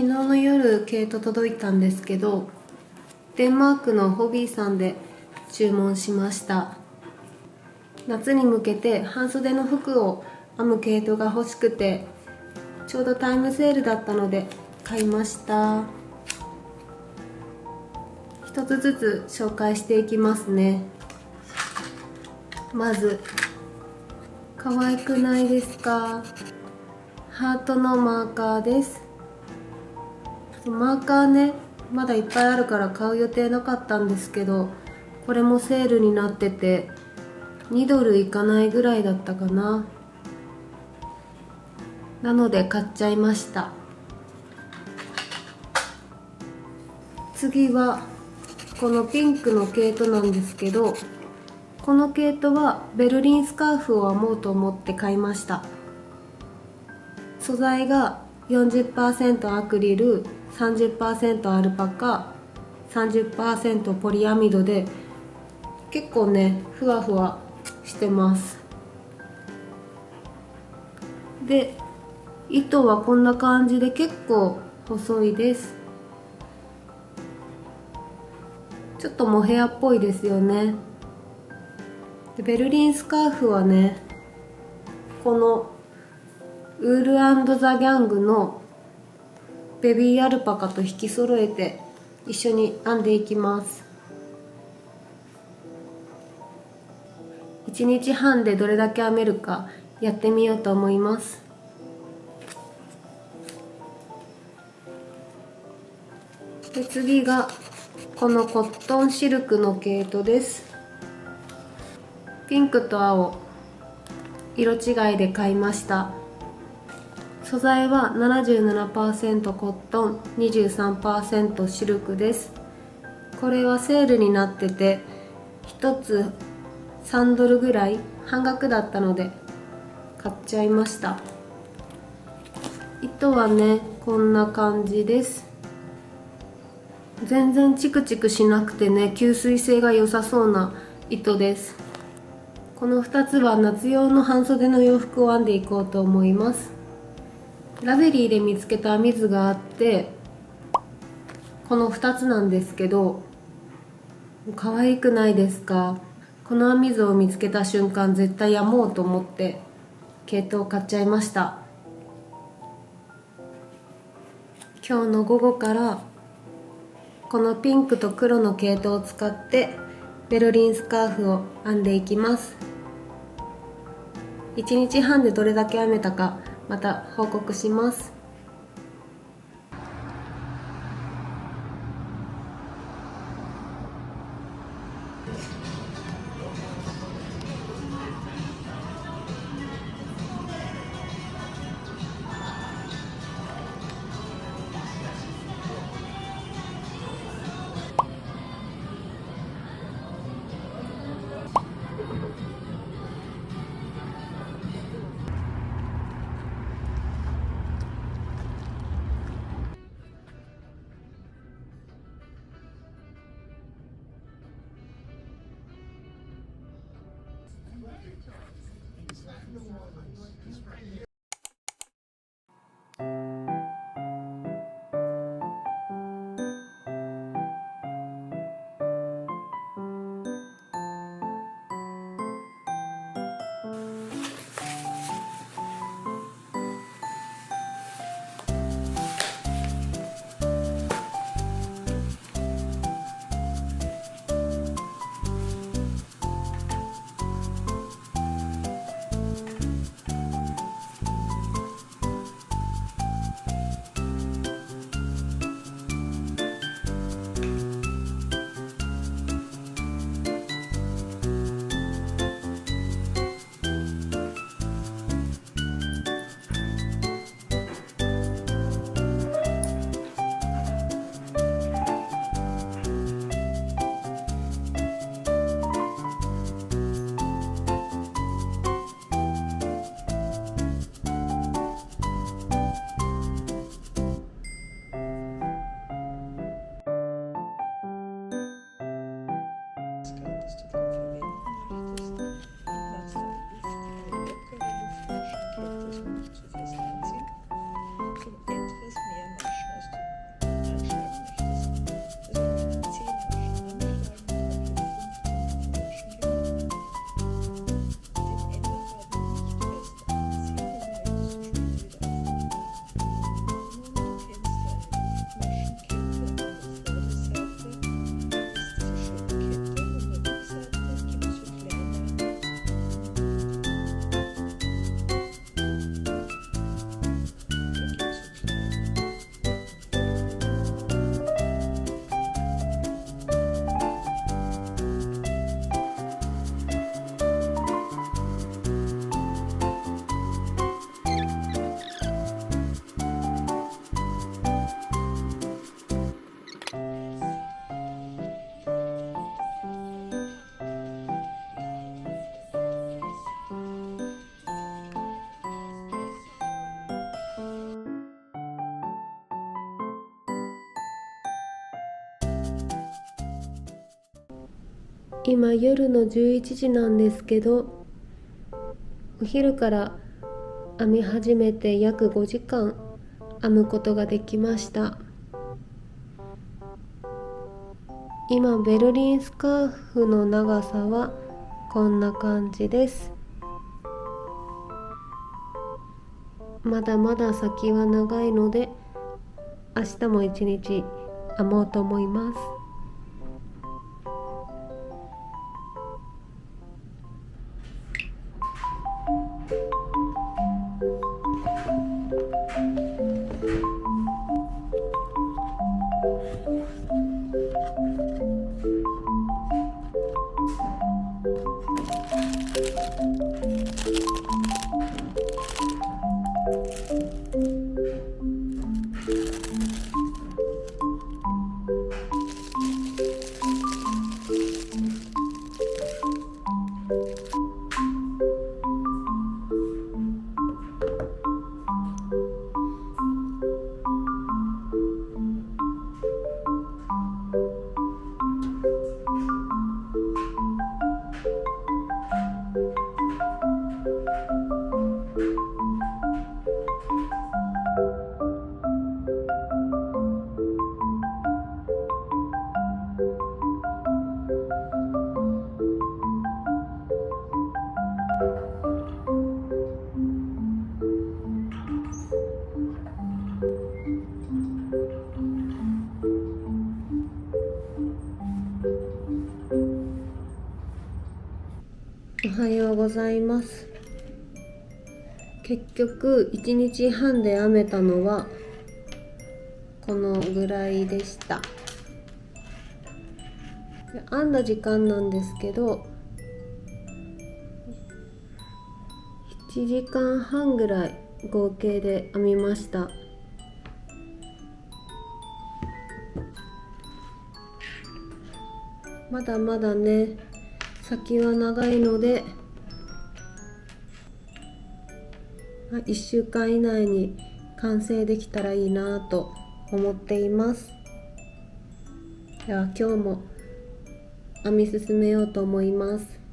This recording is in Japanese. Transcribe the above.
日の夜毛糸届いたんですけど、デンマークのホビーさんで注文しました。夏に向けて半袖の服を編む毛糸が欲しくて、ちょうどタイムセールだったので買いました。一つずつ紹介していきますね。まず可愛くないですか？ハートのマーカーです。マーカーね、まだいっぱいあるから買う予定なかったんですけど、これもセールになってて2ドルいかないぐらいだったかな。なので買っちゃいました。次はこのピンクの毛糸なんですけど、この毛糸はベルリンスカーフを編もうと思って買いました。素材が 40% アクリル、30% アルパカ、30% ポリアミドで、結構ねふわふわしてます。で、糸はこんな感じで結構細いです。ちょっとモヘアっぽいですよね。でベルリンスカーフはね、このウール&ザ・ギャングのベビーアルパカと引き揃えて一緒に編んでいきます。1日半でどれだけ編めるかやってみようと思います。で、次がこのコットンシルクの毛糸です。ピンクと青色違いで買いました。素材は 77% コットン、 23% シルクです。これはセールになってて1つ3ドルぐらい、半額だったので買っちゃいました。糸はねこんな感じです。全然チクチクしなくてね、吸水性が良さそうな糸です。この2つは夏用の半袖の洋服を編んでいこうと思います。ラベリーで見つけた編み図があって、この2つなんですけど、可愛くないですか？この編み図を見つけた瞬間絶対編もうと思って毛糸を買っちゃいました。今日の午後からこのピンクと黒の毛糸を使ってベルリンスカーフを編んでいきます。1日半でどれだけ編めたかまた報告します。今夜の11時なんですけど、お昼から編み始めて約5時間編むことができました。今ベルリンスカーフの長さはこんな感じです。まだまだ先は長いので、明日も一日編もうと思います。おはようございます。結局1日半で編めたのはこのぐらいでした。編んだ時間なんですけど、1時間半ぐらい合計で編みました。まだまだね、先は長いので1週間以内に完成できたらいいなと思っています。では今日も編み進めようと思います。